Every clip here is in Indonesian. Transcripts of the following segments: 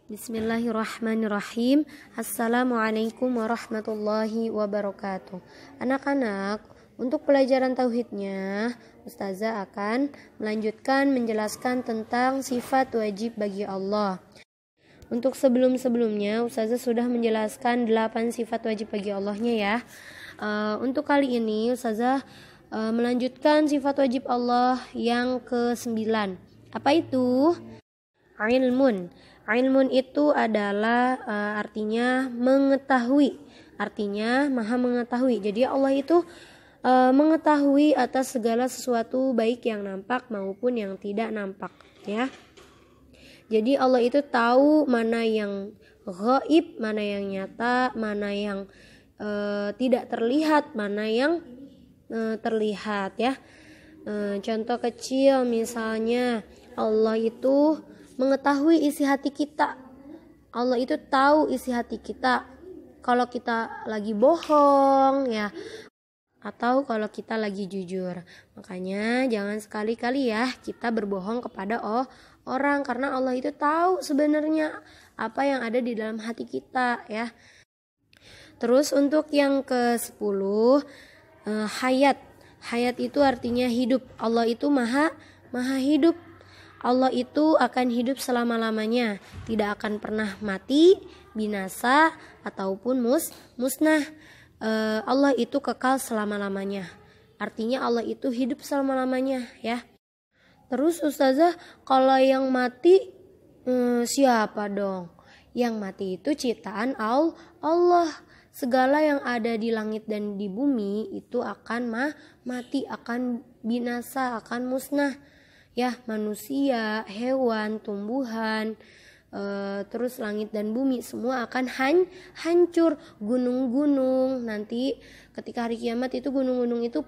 Bismillahirrahmanirrahim. Assalamualaikum warahmatullahi wabarakatuh. Anak-anak, untuk pelajaran tauhidnya, Ustazah akan melanjutkan menjelaskan tentang sifat wajib bagi Allah. Untuk sebelum-sebelumnya, Ustazah sudah menjelaskan 8 sifat wajib bagi Allahnya ya. Untuk kali ini, Ustazah melanjutkan sifat wajib Allah yang ke-9. Apa itu? Ilmun. Ilmun itu adalah artinya mengetahui, artinya maha mengetahui. Jadi Allah itu mengetahui atas segala sesuatu baik yang nampak maupun yang tidak nampak ya. Jadi Allah itu tahu mana yang gaib, mana yang nyata, mana yang tidak terlihat, mana yang terlihat ya. Contoh kecil misalnya Allah itu mengetahui isi hati kita. Allah itu tahu isi hati kita. Kalau kita lagi bohong ya, atau kalau kita lagi jujur. Makanya jangan sekali-kali ya kita berbohong kepada orang, karena Allah itu tahu sebenarnya apa yang ada di dalam hati kita ya. Terus untuk yang ke-10, hayat. Hayat itu artinya hidup. Allah itu maha hidup. Allah itu akan hidup selama-lamanya, tidak akan pernah mati, binasa, ataupun musnah. Allah itu kekal selama-lamanya. Artinya Allah itu hidup selama-lamanya ya. Terus Ustazah, kalau yang mati siapa dong? Yang mati itu ciptaan Allah. Segala yang ada di langit dan di bumi itu akan mati, akan binasa, akan musnah. Ya, manusia, hewan, tumbuhan, terus langit dan bumi semua akan hancur. Gunung-gunung nanti ketika hari kiamat itu gunung-gunung itu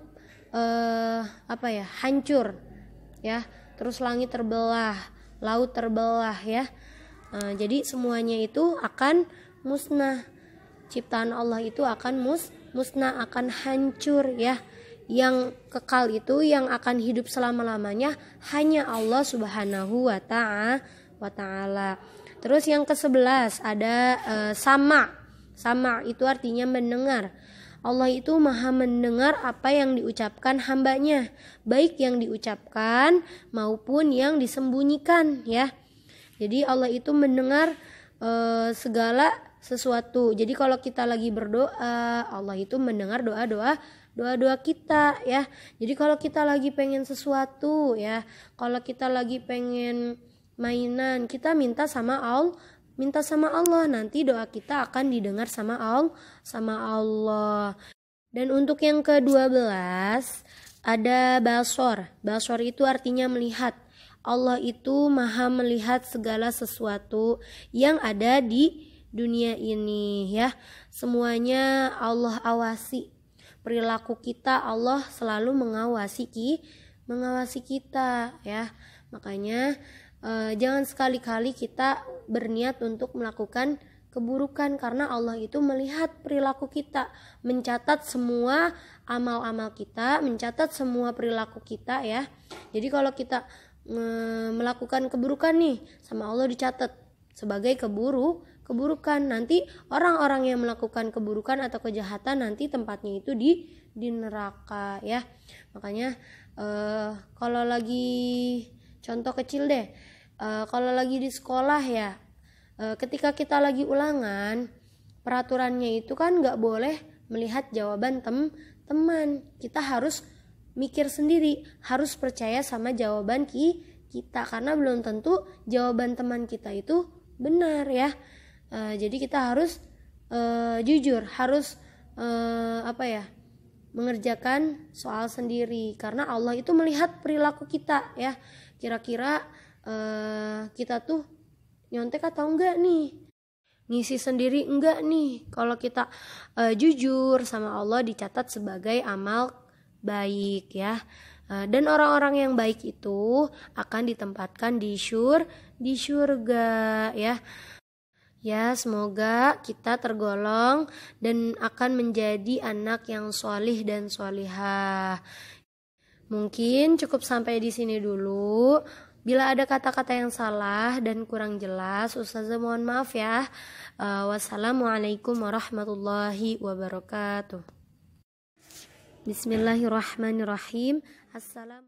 hancur ya. Terus langit terbelah, laut terbelah ya. Jadi semuanya itu akan musnah. Ciptaan Allah itu akan musnah, akan hancur ya. Yang kekal itu, yang akan hidup selama-lamanya hanya Allah Subhanahu wa ta'ala. Terus yang ke-11 ada sama. Sama itu artinya mendengar. Allah itu maha mendengar apa yang diucapkan hambanya, baik yang diucapkan maupun yang disembunyikan ya. Jadi Allah itu mendengar segala sesuatu. Jadi kalau kita lagi berdoa, Allah itu mendengar doa-doa kita ya. Jadi kalau kita lagi pengen sesuatu ya, kalau kita lagi pengen mainan, kita minta sama Allah, nanti doa kita akan didengar sama Allah. Dan untuk yang ke-12 ada basor. Basor itu artinya melihat. Allah itu maha melihat segala sesuatu yang ada di dunia ini ya. Semuanya Allah awasi. Perilaku kita Allah selalu mengawasi kita ya. Makanya jangan sekali-kali kita berniat untuk melakukan keburukan, karena Allah itu melihat perilaku kita, mencatat semua amal-amal kita, mencatat semua perilaku kita ya. Jadi kalau kita melakukan keburukan nih, sama Allah dicatat sebagai keburukan. Nanti orang-orang yang melakukan keburukan atau kejahatan nanti tempatnya itu di neraka ya. Makanya kalau lagi contoh kecil deh, kalau lagi di sekolah ya, ketika kita lagi ulangan, peraturannya itu kan nggak boleh melihat jawaban teman. Kita harus mikir sendiri, harus percaya sama jawaban kita, karena belum tentu jawaban teman kita itu benar ya. Jadi kita harus jujur, harus mengerjakan soal sendiri, karena Allah itu melihat perilaku kita ya. Kira-kira kita tuh nyontek atau enggak nih, ngisi sendiri enggak nih. Kalau kita jujur sama Allah, dicatat sebagai amal baik ya. Dan orang-orang yang baik itu akan ditempatkan di surga ya. Ya, semoga kita tergolong dan akan menjadi anak yang sholih dan sholihah. Mungkin cukup sampai di sini dulu. Bila ada kata-kata yang salah dan kurang jelas, Ustazah mohon maaf ya. Wassalamualaikum warahmatullahi wabarakatuh. Bismillahirrahmanirrahim. Assalamualaikum.